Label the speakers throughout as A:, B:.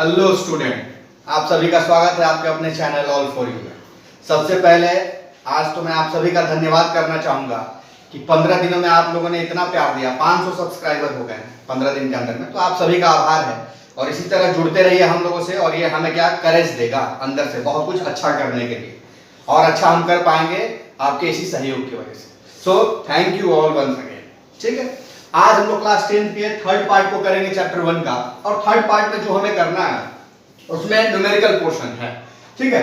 A: Hello student, आप सभी का स्वागत है आपके अपने चैनल ऑल फॉर यू में। सबसे पहले आज तो मैं आप सभी का धन्यवाद करना चाहूंगा कि 15 दिनों में आप लोगों ने इतना प्यार दिया। 500 सब्सक्राइबर हो गए 15 दिन के अंदर में, तो आप सभी का आभार है। और इसी तरह जुड़ते रहिए हम लोगों से, और ये हमें क्या करेज देगा अंदर से बहुत कुछ अच्छा करने के लिए, और अच्छा हम कर पाएंगे आपके इसी सहयोग की वजह से। So thank you all once again. ठीक है, आज हम लोग क्लास 10 के थर्ड पार्ट को करेंगे चैप्टर 1 का। और थर्ड पार्ट में जो हमें करना है उसमें न्यूमेरिकल पोर्शन है। ठीक है,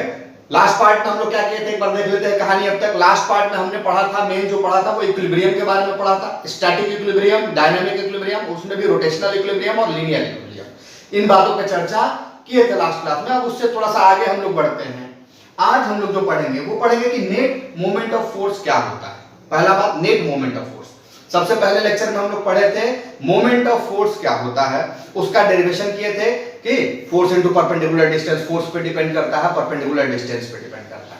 A: लास्ट पार्ट में हम लोग क्या किए थे एक बार देख लेते हैं कहानी। अब तक लास्ट पार्ट में हमने पढ़ा था, मेन जो पढ़ा था वो इक्विलिब्रियम के बारे में पढ़ा था। स्टैटिक इक्विलिब्रियम, डायनामिक इक्विलिब्रियम, उसमें भी रोटेशनल इक्विलिब्रियम और लीनियर इक्विलिब्रियम, इन बातों पर चर्चा किए थे लास्ट क्लास में। अब उससे थोड़ा सा आगे हम लोग बढ़ते हैं। आज हम लोग जो पढ़ेंगे वो पढ़ेंगे कि नेट मोमेंट ऑफ फोर्स क्या होता है। पहला बात, नेट मोमेंट ऑफ फोर्स। सबसे पहले लेक्चर में हम लोग पढ़े थे मोमेंट ऑफ फोर्स क्या होता है, उसका डेरिवेशन किए थे कि force into perpendicular distance, force पे डिपेंड करता है, परपेंडिकुलर डिस्टेंस पे डिपेंड करता है।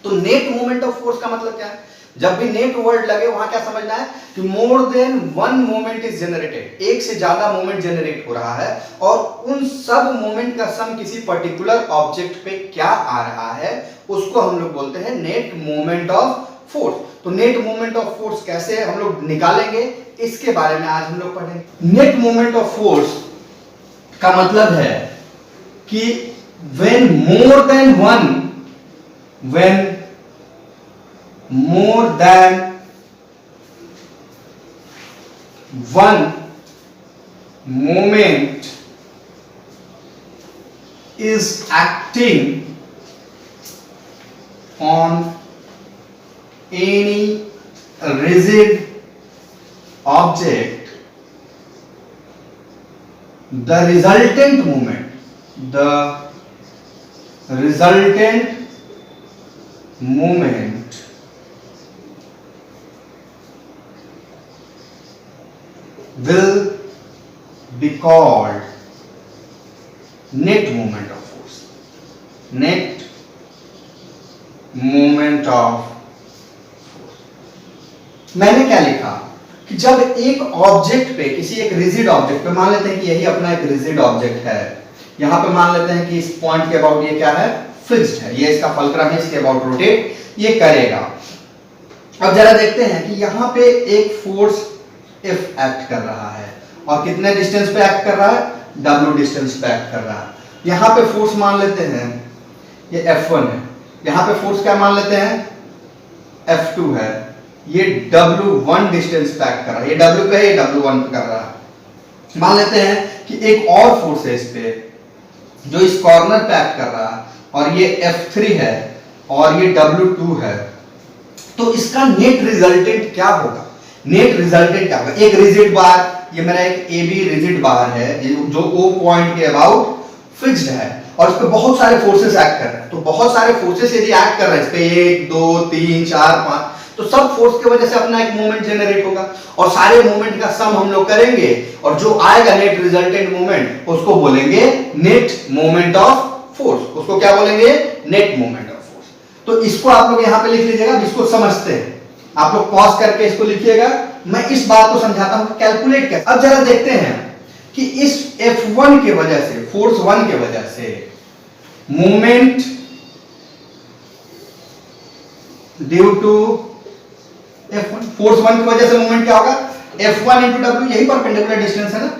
A: तो नेट मोमेंट ऑफ फोर्स का मतलब क्या है? जब भी नेट वर्ड लगे वहां क्या समझना है कि more than one moment is generated, एक से ज्यादा मोमेंट जनरेट हो रहा है, और उन सब मोमेंट का सम किसी पर्टिकुलर ऑब्जेक्ट पे क्या आ रहा है उसको हम लोग बोलते हैं नेट मोमेंट ऑफ फोर्स। तो नेट मोमेंट ऑफ फोर्स कैसे हम लोग निकालेंगे इसके बारे में आज हम लोग पढ़ेंगे। नेट मोमेंट ऑफ फोर्स का मतलब है कि when more than one moment is acting on any rigid object, the resultant moment will be called net moment of force. Net moment of force. मैंने क्या लिखा कि जब एक ऑब्जेक्ट पे, किसी एक रिजिड ऑब्जेक्ट पे, मान लेते हैं कि यही अपना एक रिजिड ऑब्जेक्ट है, यहां पे मान लेते हैं कि इस पॉइंट के अबाउट ये क्या है, फिक्स्ड है, ये इसका फल्क्रम है, इसके अबाउट रोटेट ये करेगा। अब जरा देखते हैं कि यहां पे एक फोर्स F एक्ट कर रहा है, और कितने डिस्टेंस पे एक्ट कर रहा है, W डिस्टेंस पे एक्ट कर रहा है। यहां पे फोर्स मान लेते हैं ये F1 है, यहां पे फोर्स क्या मान लेते हैं, F2 है, ये W1 डिस्टेंस पे एक्ट कर रहा है, ये W पे है, ये W1 पे कर रहा है। मान लेते हैं कि एक और फोर्स है इस पे जो इस कॉर्नर पे एक्ट कर रहा है, और ये F3 है और ये W2 है। तो इसका नेट रिजल्टेंट क्या होगा? नेट रिजल्टेंट क्या होगा? एक रिजिड बार, ये मेरा एक AB रिजिड बार है जो O पॉइंट के अबाउट फिक्स्ड है, और इस पे बहुत सारे फोर्सेस एक्ट कर रहे हैं। तो बहुत सारे फोर्सेस यदि एक्ट कर रहे हैं इस पे, 1 2 3 4 5, तो सब फोर्स की वजह से अपना एक मोमेंट जनरेट होगा, और सारे मोमेंट का सम हम लोग करेंगे, और जो आएगा नेट रिजल्टेंट मोमेंट उसको बोलेंगे नेट मोमेंट ऑफ फोर्स। उसको क्या बोलेंगे? Net moment of force. तो इसको आप लोग यहां पे लिख लीजिएगा, इसको समझते हैं। आप लोग पॉज करके इसको लिखिएगा, मैं इस बात को समझाता हूं कैलकुलेट कैसे। अब जरा देखते हैं कि इस F1 के वजह से, फोर्स 1 के वजह से moment due to F1, force 1 की वजह से मोमेंट क्या होगा, F1 इंटू W, यही परपेंडिकुलर डिस्टेंस है ना,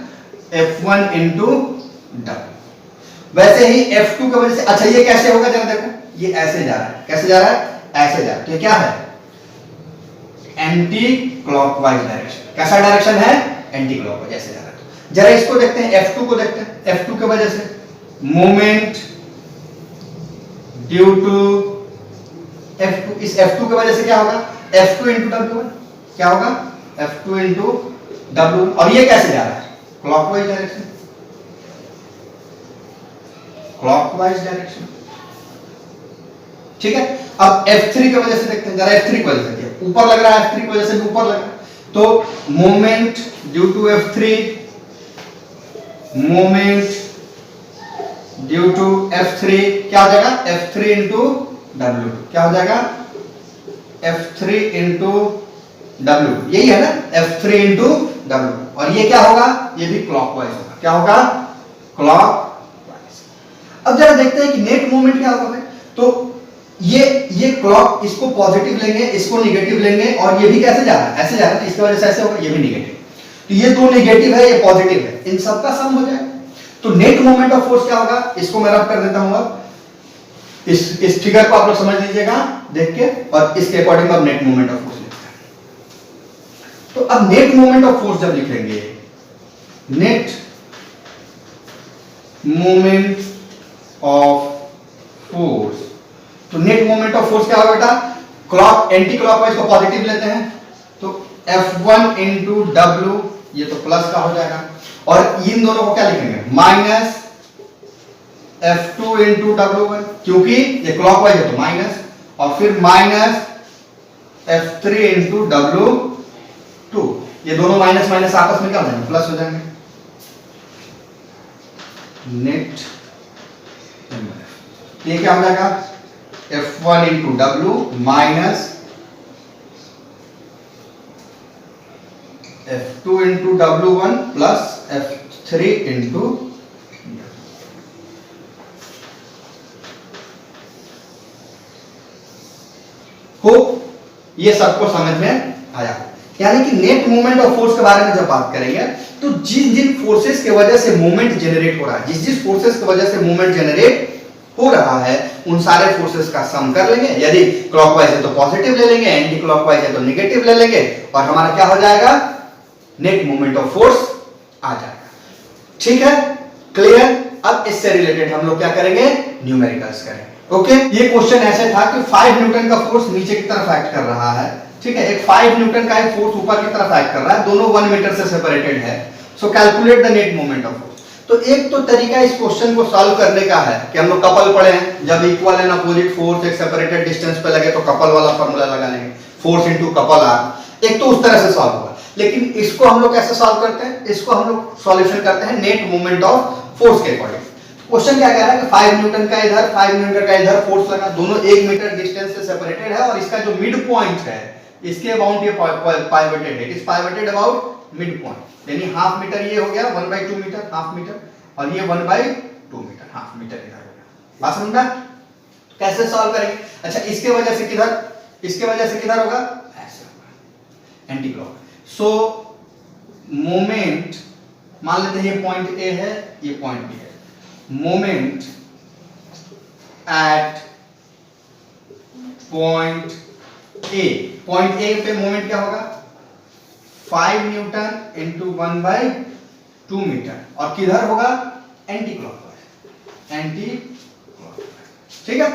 A: F1 इंटू W। वैसे ही F2 की वजह से, अच्छा ये कैसे होगा जरा देखो, ये ऐसे जा रहा है, कैसे जा रहा है, ऐसे जा रहा है, तो ये क्या है, एंटी क्लॉकवाइज डायरेक्शन। कैसा डायरेक्शन है, एंटी क्लॉकवाइज, ऐसे जा रहा है। जरा इसको देखते हैं, F2 को देखते हैं। F2 की वजह से मोमेंट ड्यू टू F2, इस F2 की वजह से क्या होगा, F2 इंटू W1, क्या होगा, F2 इंटू W, और ये कैसे जा रहा है, क्लॉकवाइज डायरेक्शन, क्लॉकवाइज डायरेक्शन। ठीक है, अब F3 की वजह से देखते हैं, जरा F3 की वजह से, ऊपर लग रहा है, F3 की वजह से भी ऊपर लग रहा है, तो moment due to F3, moment due to F3 क्या हो जाएगा, F3 इंटू W, क्या हो जाएगा, F3 इंटू W, यही है ना, F3 इंटू W। और ये क्या होगा, ये भी क्लॉकवाइज होगा, क्या होगा, क्लॉकवाइज। अब जरा देखते हैं कि नेट मोमेंट क्या होगा। तो ये क्लॉक, इसको पॉजिटिव लेंगे, इसको निगेटिव लेंगे, और ये भी कैसे जा रहा है, ऐसे जा रहा है, तो इसकी वजह से ऐसे होगा, ये भी निगेटिव। तो ये दो नेगेटिव है, ये पॉजिटिव है, इन सबका सम हो जाएगा। तो नेट मोमेंट ऑफ फोर्स क्या होगा, इसको मैं रब कर देता हूं। अब इस फिगर को आप लोग समझ लीजिएगा देख के, और इसके अकॉर्डिंग अब नेट मोमेंट ऑफ फोर्स लिखते हैं। तो अब नेट मोमेंट ऑफ फोर्स जब लिखेंगे, नेट मोमेंट ऑफ फोर्स, तो नेट मोमेंट ऑफ फोर्स क्या होगा बेटा, क्लॉक एंटी क्लॉकवाइज को पॉजिटिव लेते हैं, तो F1 इंटू W, ये तो प्लस का हो जाएगा, और इन दोनों को क्या लिखेंगे, माइनस F2 इंटू W1, क्योंकि ये क्लॉकवाइज है तो माइनस, और फिर माइनस F3 इंटू W2, ये दोनों माइनस माइनस आपस में क्या हो जाएंगे, प्लस हो जाएंगे। नेट ये क्या हो जाएगा, F1 into W minus F2 into W1 plus F3 into, हो ये सबको समझ में आया। यानी कि नेट मोमेंट ऑफ फोर्स के बारे में जब बात करेंगे, तो जिन जिन फोर्सेस की वजह से मोमेंट जनरेट हो रहा है, जिस फोर्सेस की वजह से मोमेंट जनरेट हो रहा है, उन सारे फोर्सेस का सम कर लेंगे। यदि क्लॉकवाइज है तो पॉजिटिव ले लेंगे, एंटी क्लॉकवाइज है तो नेगेटिव ले लेंगे, और हमारा क्या हो जाएगा, नेट मोमेंट ऑफ फोर्स आ जाएगा। ठीक है, क्लियर। अब इससे रिलेटेड हम लोग क्या करेंगे, न्यूमेरिकल्स करेंगे। ओके, ये क्वेश्चन ऐसे था कि 5 न्यूटन का फोर्स नीचे की तरफ एक्ट कर रहा है, ठीक है, एक 5 न्यूटन का एक फोर्स ऊपर की तरफ एक्ट कर रहा है, दोनों 1 मीटर से सेपरेटेड है। सो calculate the net moment of force. तो एक तो तरीका इस क्वेश्चन को सॉल्व करने का है कि हम लोग कपल पढ़े हैं, जब इक्वल एंड अपोजिट फोर्स एक सेपरेटेड डिस्टेंस पे लगे तो कपल वाला फार्मूला लगा लेंगे, फोर्स इनटू कपल आर। एक तो उस तरह से सॉल्व होगा, लेकिन इसको हम लोग कैसे सॉल्व करते हैं, इसको हम लोग सॉल्यूशन करते हैं नेट मोमेंट ऑफ फोर्स के अकॉर्डिंग। क्वेश्चन क्या कह रहा है कि 5 न्यूटन का इधर, 5 न्यूटन का इधर फोर्स लगा, दोनों 1 मीटर डिस्टेंस से सेपरेटेड है, और इसका जो मिड पॉइंट है, इसके अबाउट ये पाइवटेड है, it is pivoted about mid point, यानी हाफ मीटर ये हो गया, 1/2 मीटर, हाफ मीटर, और ये 1/2 मीटर, हाफ मीटर इधर हो गया। बात समझ में? कैसे सॉल्व करेंगे? अच्छा, इसके वजह से किधर, इसके वजह से किधर होगा, ऐसे होगा, एंटी क्लॉक। सो मोमेंट, मान लेते हैं ये पॉइंट ए है, ये पॉइंट बी है, moment at point A, point A पे मोमेंट क्या होगा, 5 न्यूटन इंटू 1/2 मीटर, और किधर होगा, एंटी क्लॉकवाइज, एंटी क्लॉकवाइज। ठीक है,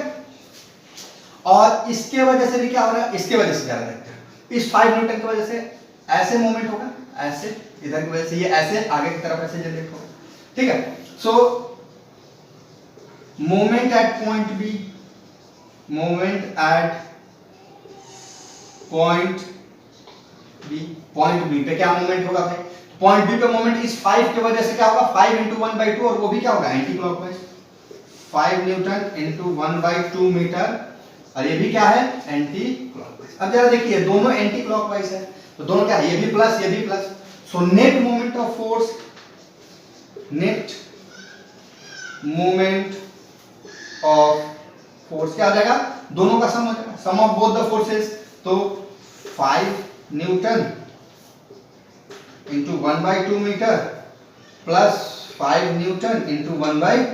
A: और इसके वजह से भी क्या हो रहा है, इसके वजह से क्या देखते हैं, इस 5 न्यूटन की वजह से ऐसे मोमेंट होगा, ऐसे इधर की वजह से ये ऐसे आगे की तरफ ऐसे जनरेट होगा। ठीक है, so moment at point B, moment at point B, point B पे क्या मोमेंट होगा भाई, पॉइंट बी पे मोमेंट इस 5 की वजह से क्या होगा, 5 इंटू 1/2, और वो भी क्या होगा, anti clockwise, 5 newton into 1/2 metre, और ये भी क्या है, एंटी क्लॉकवाइज। अब जरा देखिए, दोनों एंटी क्लॉकवाइज है, तो दोनों क्या है, ये भी प्लस, ये भी plus. So net moment of force, net moment of force क्या हो जाएगा, दोनों का सम हो जाएगा, sum of both the forces. तो 5 newton into 1/2 metre plus 5 newton into 1/2 metre,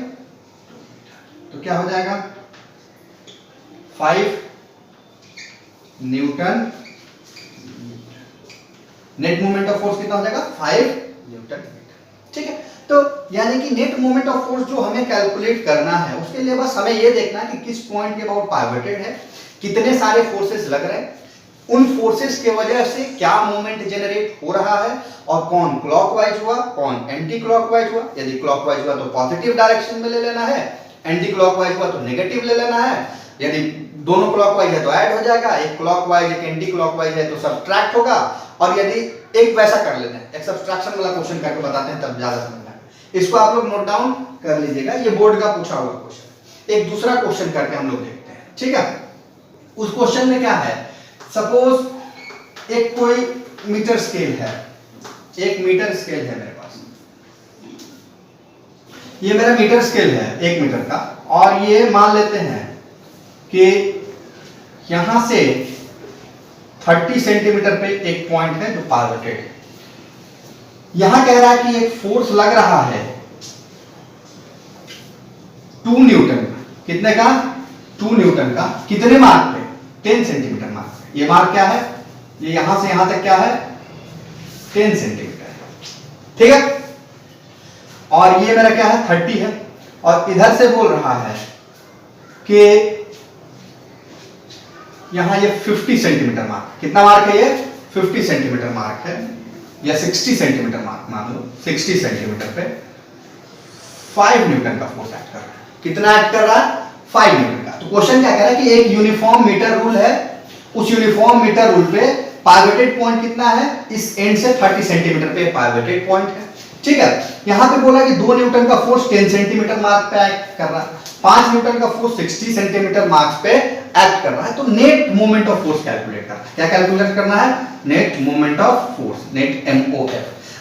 A: तो क्या हो जाएगा, 5 newton. Net moment of force कितना हो जाएगा, 5 न्यूटन मीटर। ठीक है, तो यानी कि नेट मोमेंट ऑफ फोर्स जो हमें कैलकुलेट करना है, उसके लिए बस हमें ये देखना है कि किस पॉइंट के अबाउट पाइवटेड है, कितने सारे फोर्सेस लग रहे हैं, उन फोर्सेस के वजह से क्या मोमेंट जनरेट हो रहा है, और कौन क्लॉकवाइज हुआ, कौन एंटी क्लॉकवाइज हुआ। यदि क्लॉकवाइज हुआ तो पॉजिटिव डायरेक्शन में ले लेना है, एंटी क्लॉकवाइज हुआ तो नेगेटिव ले लेना है। यदि दोनों क्लॉकवाइज है तो ऐड हो जाएगा, एक क्लॉकवाइज एक एंटी क्लॉकवाइज है तो सब्ट्रैक्ट होगा। और यदि एक वैसा कर लेते हैं, एक सब्ट्रैक्शन वाला क्वेश्चन करके बताते हैं, तब ज्यादा समझ में आएगा। इसको आप लोग नोट डाउन कर लीजिएगा, ये बोर्ड का पूछा हुआ क्वेश्चन। एक दूसरा क्वेश्चन करके हम लोग देखते हैं, ठीक है। उस क्वेश्चन में क्या है, सपोज एक कोई मीटर स्केल है, एक मीटर स्केल है मेरे पास, ये मेरा मीटर स्केल है 1 मीटर का, और ये मान लेते हैं कि यहां से 30 सेंटीमीटर पे एक पॉइंट है जो पाइवटेड है। यहां कह रहा है कि एक फोर्स लग रहा है 2 न्यूटन का। कितने का? 2 न्यूटन का। कितने मार्क पे? 10 सेंटीमीटर मार्क पे। ये मार्क क्या है? ये यहां से यहां तक क्या है? 10 सेंटीमीटर है, ठीक है। और ये मेरा क्या है? 30 है। और इधर से बोल रहा है कि यहां ये 50 सेंटीमीटर मार्क। कितना मार्क है ये? 50 सेंटीमीटर मार्क है, या 60 सेंटीमीटर मार्क मान लो। 60 सेंटीमीटर पे 5 न्यूटन का फोर्स एक्ट कर रहा है। कितना एक्ट कर रहा है? 5 न्यूटन का। तो क्वेश्चन क्या कह रहा है कि एक यूनिफॉर्म मीटर रूल है, उस यूनिफॉर्म मीटर रूल पे पाइवटेड पॉइंट कितना है? इस एंड से 30 सेंटीमीटर पे पाइवटेड पॉइंट है, ठीक है। यहां पे बोला कि 2 न्यूटन का फोर्स 10 सेंटीमीटर मार्क पे एक्ट कर रहा है, 5 न्यूटन का फोर्स 60 सेंटीमीटर मार्क पे एक्ट कर रहा है। तो net moment of force calculate करना है। क्या कैलकुलेट करना है? Net moment of force, net MOF।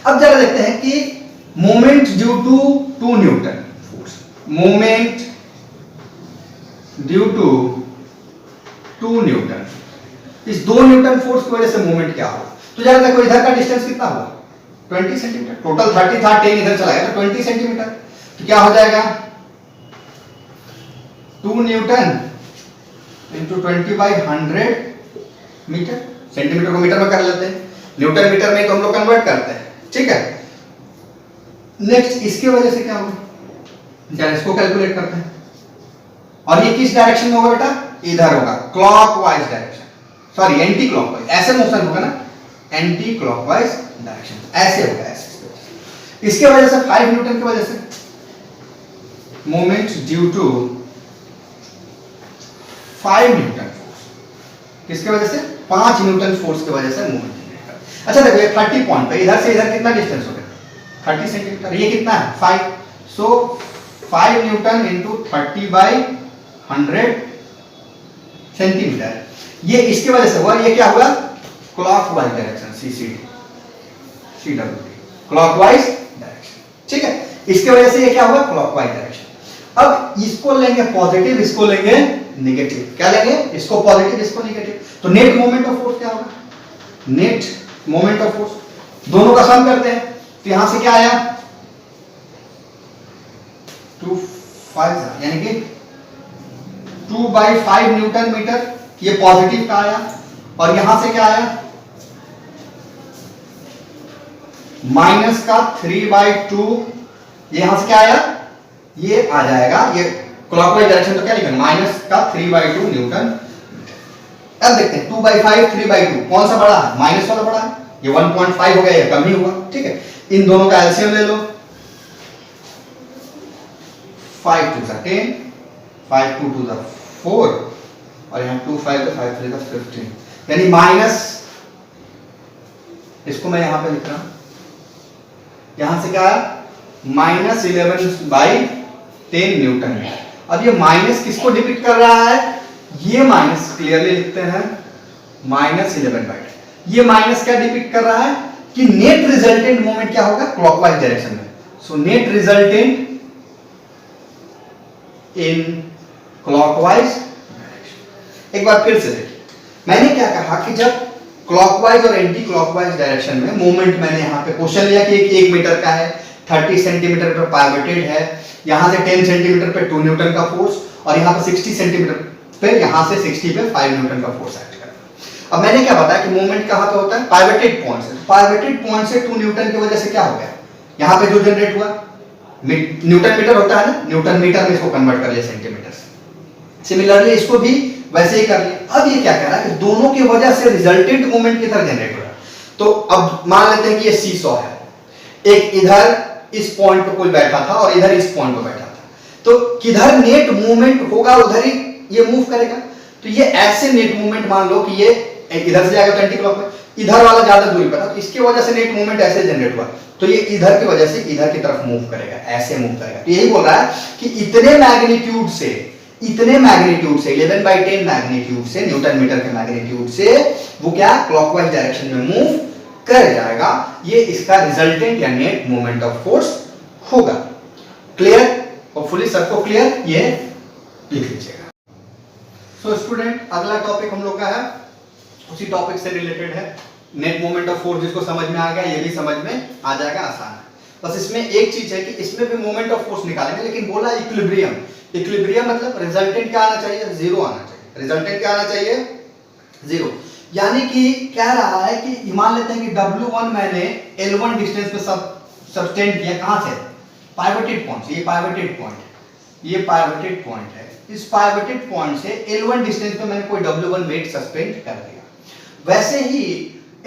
A: अब जरा देखते हैं कि moment due to 2 newton force, moment due to 2 newton, इस 2 न्यूटन फोर्स की वजह से मोमेंट क्या होगा? तो जरा देखो इधर का डिस्टेंस कितना हुआ? 20 सेंटीमीटर। टोटल 30 था, 10 इधर चला गया तो 20 सेंटीमीटर। तो क्या हो जाएगा? 2 न्यूटन इंटू 20/100 मीटर। सेंटीमीटर को मीटर में कर लेते हैं, न्यूटन मीटर में तो हम लोग कन्वर्ट करते हैं, ठीक है। नेक्स्ट इसकी वजह से क्या होगा? जरा इसको कैलकुलेट करते हैं। और ये किस डायरेक्शन में होगा बेटा? इधर होगा, clockwise direction, sorry anti clockwise. ऐसे मोशन होगा ना, एंटी क्लॉकवाइज डायरेक्शन, ऐसे होगा, ऐसे। इसके वजह से 5 न्यूटन की वजह से moment due to 5 newton force, किसके वजह से? 5 न्यूटन फोर्स की वजह से मूवमेंट। अच्छा देखो ये 30 पॉइंट पे इधर से इधर कितना डिस्टेंस हो गया? 30 सेंटीमीटर। ये कितना है? 5। सो 5 न्यूटन इंटू 30/100 सेंटीमीटर। ये इसकी वजह से हुआ। ये क्या हुआ? Clockwise direction, CWD, clockwise direction, ठीक है। इसकी वजह से ये क्या हुआ? Clockwise direction. अब इसको लेंगे पॉजिटिव, इसको लेंगे नेगेटिव। क्या लेंगे? इसको पॉजिटिव, इसको नेगेटिव। तो नेट मोमेंट ऑफ फोर्स क्या होगा? नेट मोमेंट ऑफ फोर्स, दोनों का सम करते हैं। तो यहां से क्या आया? 2/5, यानी कि 2/5 न्यूटन मीटर। ये पॉजिटिव का आया। और यहां से क्या आया? माइनस का 3/2। ये यहां से क्या आया? ये आ जाएगा, ये क्लॉकवाइज डायरेक्शन तो क्या लिखेंगे? माइनस का 3/2 न्यूटन। अब देखते हैं 2/5 3/2 कौन सा बड़ा है? माइनस वाला बड़ा है। ये 1.5 हो गया, ये कम ही हुआ, ठीक है। इन दोनों का एलसीएम ले लो। 5 2 10, 5 2 2 4, और यहाँ 2 5 5 3 15, यानी माइनस, इसको मैं यहां पे लिख रहा हूं, यहां से क्या? -11/10 न्यूटन है। अब ये माइनस किसको डिपिक्ट कर रहा है? ये माइनस क्लियरली लिखते हैं, -11/10। ये माइनस क्या डिपिक्ट कर रहा है? कि नेट रिजल्टेंट मोमेंट क्या होगा? क्लॉकवाइज डायरेक्शन में। So net resultant in clockwise direction. एक बार फिर से देखिए, मैंने क्या कहा कि जब क्लॉकवाइज और एंटी क्लॉकवाइज डायरेक्शन में मोमेंट, मैंने यहां पे क्वेश्चन लिया कि 1 मीटर का है, 30 सेंटीमीटर पर पाइवटेड है, यहां से 10 सेंटीमीटर पे 2 न्यूटन का फोर्स, और यहां पे 60 सेंटीमीटर पे, यहां से 60 पे 5 न्यूटन का फोर्स एक्ट कर रहा है। अब मैंने क्या बताया कि मूवमेंट कहां पे होता है? पाइवटेड पॉइंट से। पाइवटेड पॉइंट से 2 न्यूटन की वजह से क्या हो गया? यहां पे जो जनरेट हुआ, न्यूटन मीटर होता है ना, न्यूटन मीटर में इसको कन्वर्ट कर लिया सेंटीमीटर से। सिमिलरली इसको भी वैसे ही कर लिया। अब ये क्या कह रहा है कि दोनों की वजह से रिजल्टेंट मूवमेंट किधर जनरेट हो रहा है? तो अब मान लेते हैं कि ये सीसॉ है, एक इधर इस पॉइंट पे कोई बैठा था और इधर इस पॉइंट पे बैठा था, तो किधर नेट मूवमेंट होगा उधर ही ये मूव करेगा। तो ये ऐसे नेट मूवमेंट, मान लो कि ये इधर से जाएगा तो एंटी क्लॉकवाइज, इधर वाला ज्यादा दूरी पर था, तो इसकी वजह से नेट मूवमेंट ऐसे जनरेट हुआ, तो ये इधर की वजह से इधर की तरफ मूव करेगा, ऐसे मूव करेगा। तो यही बोल रहा है कि इतने मैग्नीट्यूड से 11/10 मैग्नीट्यूड से, न्यूटन मीटर के मैग्नीट्यूड से वो क्या क्लॉकवाइज डायरेक्शन में मूव कर जाएगा। ये इसका रिजल्टेंट या नेट मोमेंट ऑफ फोर्स होगा। क्लियर? होपफुली सबको क्लियर, ये लिख लीजिएगा। सो स्टूडेंट, अगला टॉपिक हम लोग का है, उसी टॉपिक से रिलेटेड है, नेट मोमेंट ऑफ फोर्स। जिसको समझ में आ गया ये भी समझ में आ जाएगा, आसान है। बस इसमें एक चीज है कि इसमें भी मोमेंट ऑफ फोर्स निकालेंगे, लेकिन बोला इक्विलिब्रियम। इक्विलिब्रियम मतलब रिजल्टेंट क्या आना चाहिए? जीरो आना चाहिए। रिजल्टेंट क्या आना चाहिए? जीरो। यानी कि कह रहा है कि मान लेते हैं कि W1 मैंने L1 डिस्टेंस पे सब्सटेंड किया, कहां से? पाइवटेड पॉइंट से। ये पाइवटेड पॉइंट है, ये पाइवटेड पॉइंट है। इस पाइवटेड पॉइंट से L1 डिस्टेंस पे मैंने कोई W1 वेट सस्पेंड कर दिया। वैसे ही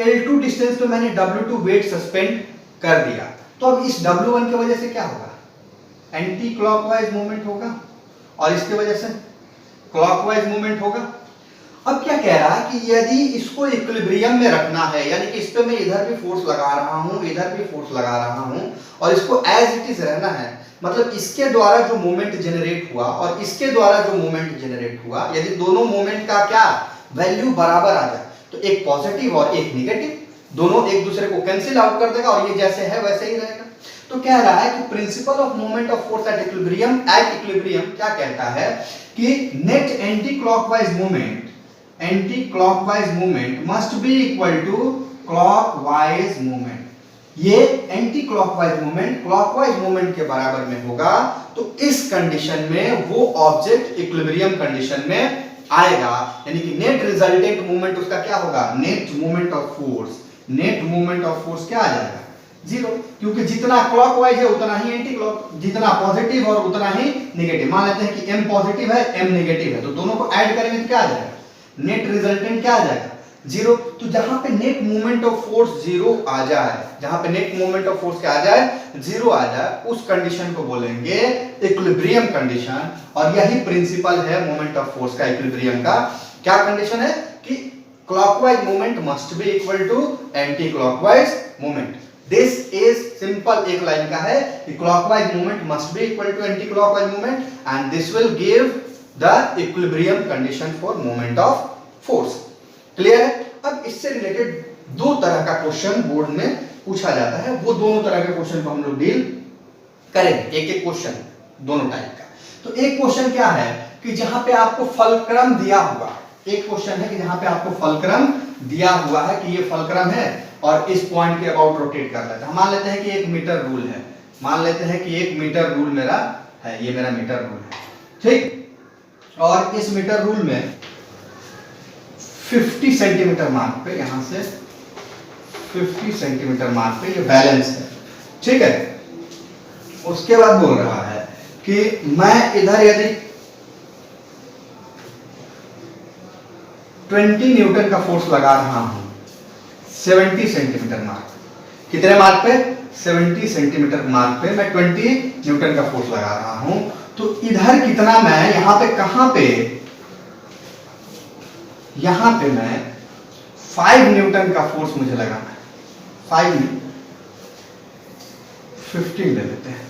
A: L2 डिस्टेंस पे मैंने W2 वेट सस्पेंड कर दिया। तो अब इस W1 की वजह से क्या होगा? एंटी क्लॉकवाइज मूवमेंट होगा, और इसकी वजह से क्लॉकवाइज मूवमेंट होगा। अब क्या कह रहा है कि यदि इसको इक्विलिब्रियम में रखना है, यानी कि इस पे मैं इधर भी फोर्स लगा रहा हूं, इधर भी फोर्स लगा रहा हूं, और इसको एज इट इज रहना है, मतलब इसके द्वारा जो मोमेंट जनरेट हुआ और इसके द्वारा जो मोमेंट जनरेट हुआ, यदि दोनों मोमेंट का क्या वैल्यू बराबर आ जाए, तो एक पॉजिटिव और एक नेगेटिव, दोनों एक दूसरे को कैंसिल आउट कर देगा और ये जैसे है वैसे ही रहेगा। तो कह रहा है कि principle of moment of force at equilibrium क्या कहता है कि net anti clockwise movement must be equal to clockwise movement. ये anti clockwise movement clockwise movement के बराबर में होगा। तो इस कंडीशन में वो ऑब्जेक्ट इक्विलिब्रियम कंडीशन में आएगा, यानी कि नेट रिजल्टेंट मूवमेंट उसका क्या होगा? नेट मूवमेंट ऑफ फोर्स क्या आ जाएगा? जीरो, क्योंकि जितना क्लॉकवाइज है उतना ही एंटी क्लॉक, जितना पॉजिटिव और उतना ही नेगेटिव। मान लेते हैं कि m पॉजिटिव है, m नेगेटिव है, तो दोनों को ऐड करेंगे तो क्या आ जाएगा? नेट रिजल्टेंट क्या आ जाएगा? जीरो। तो जहां पे net movement of force zero आ जाए, जहां पे नेट मूवमेंट ऑफ फोर्स क्या आ जाए? जीरो आ जाए, उस कंडीशन को बोलेंगे इक्विलिब्रियम कंडीशन। और यही प्रिंसिपल है मोमेंट ऑफ फोर्स का, इक्विलिब्रियम का। क्या कंडीशन है? कि clockwise movement must be equal to anti clockwise movement. This is simple, एक लाइन का है कि clockwise movement must be equal to anti clockwise movement, and this will give the equilibrium condition for moment of force. Clear है? अब इससे related दो तरह का क्वेश्चन बोर्ड में पूछा जाता है, वो दोनों तरह के क्वेश्चन को हम लोग डील करेंगे, एक एक क्वेश्चन दोनों टाइप का। तो एक क्वेश्चन क्या है कि जहां पे आपको फलक्रम दिया हुआ, एक क्वेश्चन है कि जहां पे आपको फलक्रम दिया हुआ है कि ये फलक्रम है और इस पॉइंट के अबाउट रोटेट कर रहा है। मान लेते हैं कि 1 मीटर रूल है, मान लेते हैं कि 1 मीटर रूल मेरा है, ये मेरा मीटर रूल है, ठीक। और इस मीटर रूल में 50 सेंटीमीटर मार्क पे, यहां से 50 सेंटीमीटर मार्क पे ये बैलेंस है, ठीक है। उसके बाद बोल रहा है कि मैं इधर यदि 20 न्यूटन का फोर्स लगा रहा हूं 70 सेंटीमीटर मार्क, कितने मार्क पे? 70 सेंटीमीटर मार्क पे मैं 20 न्यूटन का फोर्स लगा रहा हूं। तो इधर कितना मैं यहां पे, कहां पे? यहां पे मैं 5 न्यूटन का फोर्स मुझे लगाना है। 15 ले लेते हैं,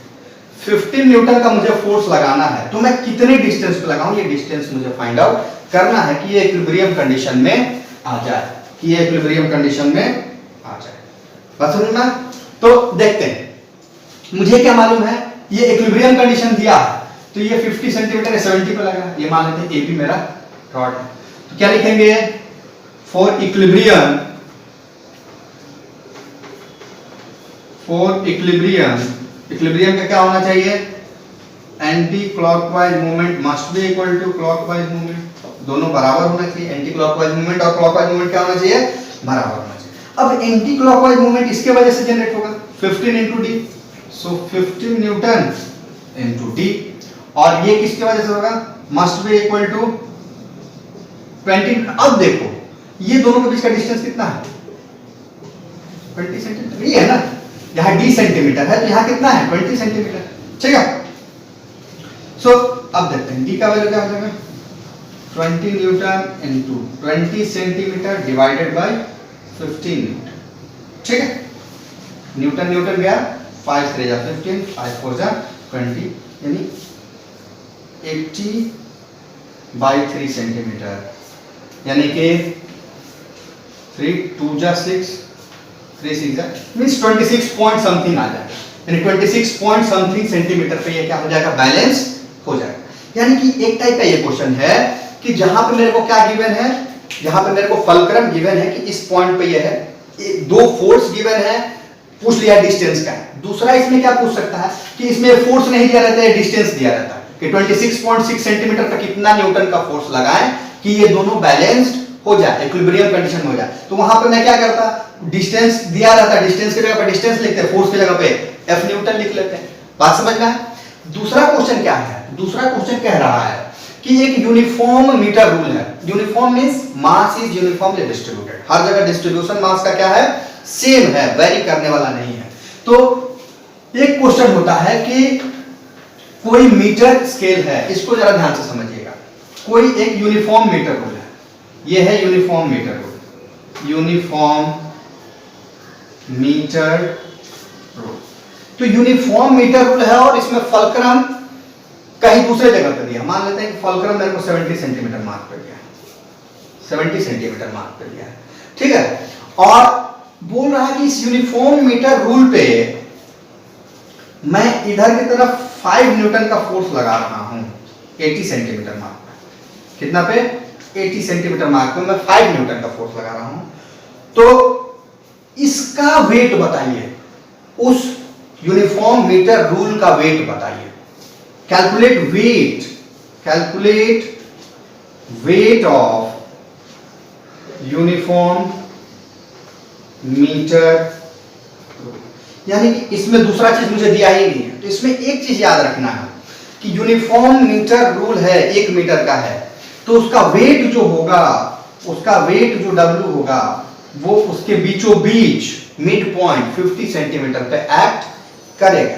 A: 15 न्यूटन का मुझे फोर्स लगाना है। तो मैं कितने डिस्टेंस पे लगाऊं, ये डिस्टेंस मुझे फाइंड आउट करना है कि ये इक्विलिब्रियम कंडीशन में आ जाए, कि ये इक्विलिब्रियम कंडीशन में आ जाए। बात समझना? तो देखते हैं, मुझे क्या मालूम है, ये इक्विलिब्रियम कंडीशन दिया है, तो ये 50 सेंटीमीटर 70 पे लगा, ये मान लेते हैं AB मेरा रॉड है। तो क्या लिखेंगे? फॉर इक्विलिब्रियम, इक्विलिब्रियम का क्या होना चाहिए? Anti clockwise movement must be equal to clockwise movement, दोनों बराबर होना चाहिए। एंटी क्लॉकवाइज मूवमेंट और क्लॉकवाइज मूवमेंट क्या होना चाहिए? बराबर होना चाहिए। अब एंटी क्लॉकवाइज मूवमेंट इसके वजह से जनरेट होगा 15 into d, so 15 newton into d, और ये किसकी वजह से होगा? Must be equal to 20। अब देखो ये दोनों के बीच का डिस्टेंस कितना है? 20 सेंटीमीटर, ये है ना। यहाँ d सेंटीमीटर है तो यहाँ कितना है? 20 सेंटीमीटर, ठीक है। सो अब देखते हैं d का वैल्यू क्या हो जाएगा? 20 Newton into 20 centimetre divided by 15 Newton, ठीक है। न्यूटन न्यूटन गया, 5 3 जा 15, 5 4 जा 20, यानी 80/3 सेंटीमीटर, यानी कि 3 2 जा 6, 3 6 जा मींस 26 पॉइंट समथिंग आ जाएगा। यानी 26 पॉइंट समथिंग सेंटीमीटर पे ये क्या हो जाएगा, बैलेंस हो जाएगा। यानी कि एक टाइप का ये क्वेश्चन है कि जहां पे मेरे को क्या गिवन है, जहां पे मेरे को फलक्रम गिवन है कि इस पॉइंट पे ये है, दो फोर्स गिवन है, पूछ लिया डिस्टेंस का है। दूसरा इसमें क्या पूछ सकता है कि इसमें फोर्स नहीं दिया रहता है, डिस्टेंस दिया रहता है कि 26.6 सेंटीमीटर पर कितना न्यूटन का फोर्स लगाएं कि ये दोनों बैलेंस्ड हो जाए, इक्विलिब्रियम कंडीशन में हो जाए। तो वहां पे मैं क्या करता, डिस्टेंस दिया रहता है, डिस्टेंस की जगह पर डिस्टेंस लिखते हैं, फोर्स की जगह पे एफ न्यूटन लिख लेते हैं। बात समझ में है? दूसरा क्वेश्चन क्या है, दूसरा क्वेश्चन कह रहा है कि एक यूनिफॉर्म मीटर रूल है। Uniform means mass is uniformly distributed, हर जगह डिस्ट्रीब्यूशन मास का क्या है, सेम है, वेरी करने वाला नहीं है। तो एक क्वेश्चन होता है कि कोई मीटर स्केल है, इसको जरा ध्यान से समझिएगा। कोई एक यूनिफॉर्म मीटर रूल है, ये है uniform metre rule, uniform metre rule. तो यूनिफॉर्म मीटर रूल है और इसमें फलक्रम कहीं दूसरे जगह पे दिया। मान लेते हैं कि फलक्रम मेरे को 70 सेंटीमीटर मार्क कर दिया, 70 सेंटीमीटर मार्क कर दिया है, ठीक है। और बोल रहा है कि इस यूनिफॉर्म मीटर रूल पे मैं इधर की तरफ 5 न्यूटन का फोर्स लगा रहा हूं 80 सेंटीमीटर मार्क पे। कितना पे, 80 सेंटीमीटर मार्क पे मैं 5 न्यूटन का फोर्स लगा रहा हूं। तो इसका वेट बताइए, उस यूनिफॉर्म मीटर रूल का वेट बताइए। Calculate weight, calculate weight of uniform metre, यानी कि इसमें दूसरा चीज मुझे दिया ही नहीं है। तो इसमें एक चीज याद रखना है कि यूनिफॉर्म मीटर रूल है, 1 मीटर का है, तो उसका वेट जो होगा, उसका वेट जो W होगा वो उसके बीचों बीच मिड पॉइंट 50 सेंटीमीटर पे एक्ट करेगा।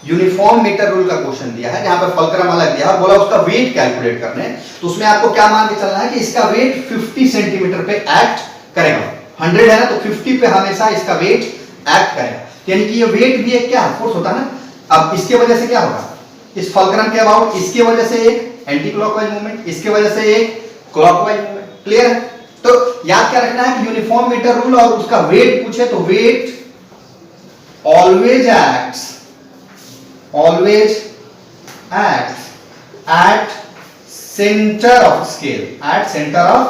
A: यूनिफॉर्म मीटर रूल का क्वेश्चन दिया है, जहां पर फलक्रम अलग दिया है, बोला उसका वेट कैलकुलेट करने। तो उसमें आपको क्या मान के चलना है कि इसका वेट 50 सेंटीमीटर पे एक्ट करेगा। 100 है ना, तो 50 पे हमेशा इसका वेट एक्ट करेगा। यानी कि ये वेट भी एक क्या फोर्स होता है ना। अब इसके वजह से क्या होगा, इस फलक्रम के अबाउट इसके वजह से एक एंटी क्लॉकवाइज मूवमेंट, इसके वजह से एक क्लॉकवाइज मूवमेंट। क्लियर है? तो याद क्या रखना है कि यूनिफॉर्म मीटर रूल और उसका वेट पूछे तो wait always acts at center of scale, at center of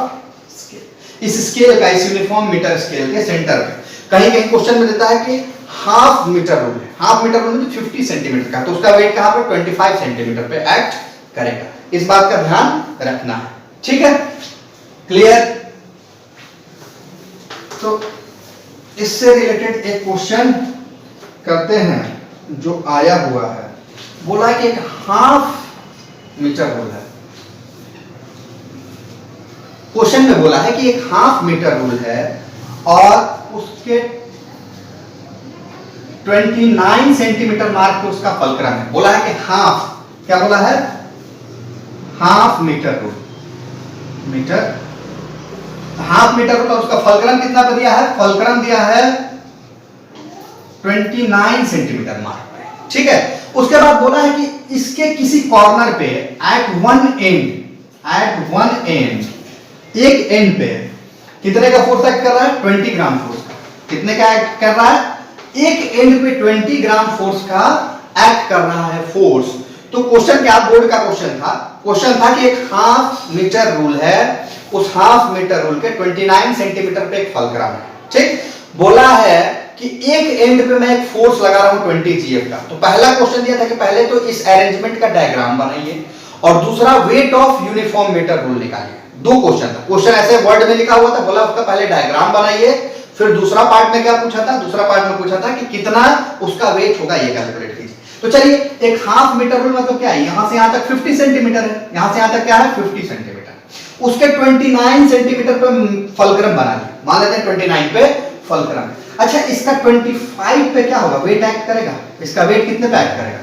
A: scale। इस स्केल का, इस यूनिफॉर्म मीटर स्केल के सेंटर पे कहीं कहीं क्वेश्चन में देता है कि हाफ मीटर रूल है, हाफ मीटर रूल में 50 सेंटीमीटर का, तो उसका वेट कहां पे 25 सेंटीमीटर पे एक्ट करेगा। इस बात का ध्यान रखना है, ठीक है? क्लियर? तो इससे रिलेटेड एक क्वेश्चन करते हैं जो आया हुआ है। बोला है कि एक हाफ मीटर रूल है, क्वेश्चन में बोला है कि एक हाफ मीटर रूल है और उसके 29 सेंटीमीटर मार्क पे उसका फलक्रम है। बोला है कि हाफ, क्या बोला है, half metre rule, metre, half metre rule और उसका फलक्रम कितना पे दिया है, फलक्रम दिया है 29 सेंटीमीटर मार्क पे, ठीक है। उसके बाद बोला है कि इसके किसी कॉर्नर पे एट वन एंड, एक एंड पे कितने का फोर्स एक्ट कर रहा है, 20 ग्राम फोर्स का। कितने का एक्ट कर रहा है, एक एंड पे 20 ग्राम फोर्स का एक्ट कर रहा है फोर्स। तो क्वेश्चन क्या, बोर्ड का क्वेश्चन था कि एक हाफ मीटर रूल है, उस हाफ मीटर रूल के 29 सेंटीमीटर पे एक फलक्रम है, ठीक। बोला है कि एक एंड पे मैं एक फोर्स लगा रहा हूं 20 GF का। तो पहला क्वेश्चन दिया था कि पहले तो इस अरेंजमेंट का डायग्राम बनाइए और दूसरा weight of uniform metre rule निकालिए। दो क्वेश्चन था, क्वेश्चन ऐसे वर्ड में लिखा हुआ था, बोला उसका पहले डायग्राम बनाइए, फिर दूसरा पार्ट में क्या पूछा था, दूसरा पार्ट में पूछा था कि कितना उसका वेट होगा ये कैलकुलेट कीजिए। तो चलिए, एक हाफ मीटर रूल मतलब क्या है, यहां से यहां तक 50 सेंटीमीटर है, यहां से यहां तक क्या है 50 सेंटीमीटर, उसके 29 सेंटीमीटर पे फलक्रम बना लिया। मान लेते हैं 29 पे फलक्रम। अच्छा, इसका 25 पे क्या होगा, वेट एक्ट करेगा। इसका वेट कितने पे एक्ट करेगा,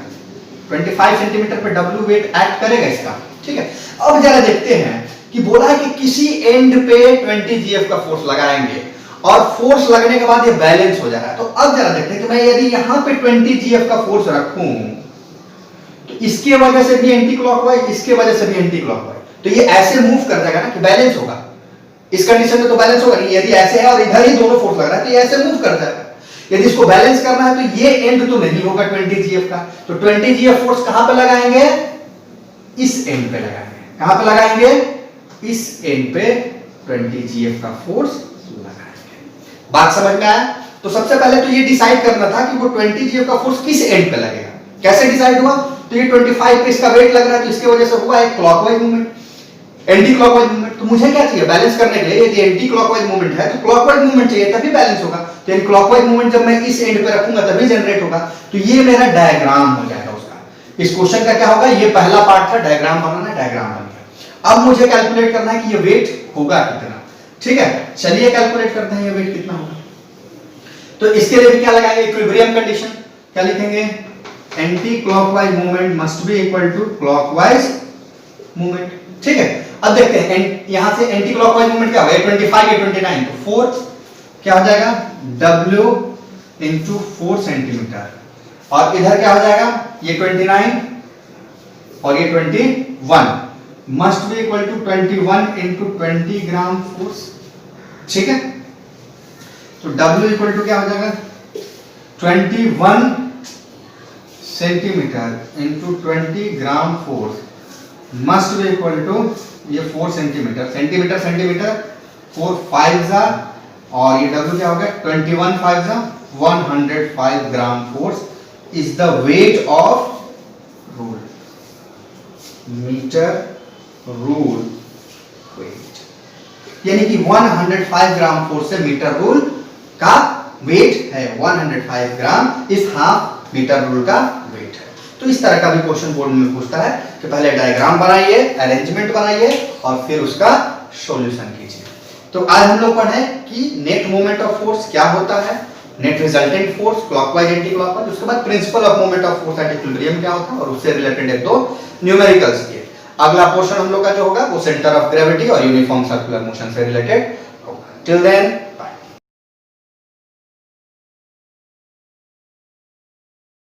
A: 25 सेंटीमीटर पे W वेट एक्ट करेगा इसका, ठीक है। अब जरा देखते हैं कि बोला है कि किसी एंड पे 20 GF का फोर्स लगाएंगे और फोर्स लगने के बाद ये बैलेंस हो जा रहा है। तो अब जरा देखते हैं कि मैं यदि यहां पे 20 GF का फोर्स रखूं तो इसकी वजह से भी एंटी क्लॉकवाइज, इसके वजह से भी एंटी क्लॉकवाइज, तो ये ऐसे मूव कर जाएगा ना कि बैलेंस होगा। इस कंडीशन में तो बैलेंस होगा नहीं, यदि ऐसे है और इधर ही दोनों फोर्स लग रहा है तो ये ऐसे मूव कर जाएगा। यदि इसको बैलेंस करना है तो ये एंड तो नहीं होगा 20 GF का, तो 20 GF फोर्स कहां पे लगाएंगे? इस एंड पे लगाएंगे। कहां पे लगाएंगे? इस एंड पे 20 GF का फोर्स लगाएंगे। बात समझ में आया? तो सबसे पहले तो ये डिसाइड करना था कि वो 20 GF का फोर्स किस एंड पे लगेगा। कैसे डिसाइड हुआ? तो ये 25 पे इसका वेट लग रहा है, तो इसके वजह से हुआ एक clockwise movement, anti clockwise movement. तो मुझे क्या चाहिए बैलेंस करने के लिए? यदि एंटी क्लॉकवाइज मूवमेंट है तो क्लॉकवाइज मूवमेंट चाहिए, तभी बैलेंस होगा। तो यानी क्लॉकवाइज मूवमेंट जब मैं इस एंड पे रखूंगा तभी जनरेट होगा। तो ये मेरा डायग्राम हो जाएगा उसका। इस क्वेश्चन का क्या होगा? ये पहला पार्ट था, डायग्राम बनाना है, डायग्राम बन गया। अब मुझे कैलकुलेट करना है कि ये वेट होगा कितना। ठीक है, चलिए कैलकुलेट करते हैं ये वेट कितना होगा। तो इसके लिए भी क्या लगाएंगे? Equilibrium condition. क्या लिखेंगे? Anti clockwise movement must be equal to clockwise movement. ठीक है, अब देखते हैं यहां से एंटी क्लॉकवाइज मूवमेंट क्या होगा? 25 या 29, तो 4 क्या हो जाएगा? W इंटू 4 सेंटीमीटर, और इधर क्या हो जाएगा? ये 29 और ये 21 must be equal to 21 into 20 gram force. ठीक है, तो W इक्वल टू क्या हो जाएगा? 21 centimetre into 20 gram force must be equal to ये 4 सेंटीमीटर, सेंटीमीटर सेंटीमीटर 4 5 जा, और ये W क्या हो गया? 21 5 जा 105 gram force is the weight of rule, metre rule weight. यानी कि 105 ग्राम फोर्स से मीटर रूल का वेट है 105 ग्राम, इस हाफ मीटर रूल का वेट है। तो इस तरह का भी क्वेश्चन बोर्ड में पूछता है कि पहले डायग्राम बनाइए, अरेंजमेंट बनाइए और फिर उसका सॉल्यूशन कीजिए। तो आज हम लोग पढ़े कि नेट मोमेंट ऑफ फोर्स क्या होता है, net resultant force clockwise anti clockwise, उसके बाद principal of moment of force at equilibrium क्या होता है, और उससे रिलेटेड एक दो न्यूमेरिकल्स किए। अगला पोर्शन हम लोग का जो होगा वो सेंटर ऑफ ग्रेविटी और यूनिफॉर्म सर्कुलर मोशन से रिलेटेड होगा। Till then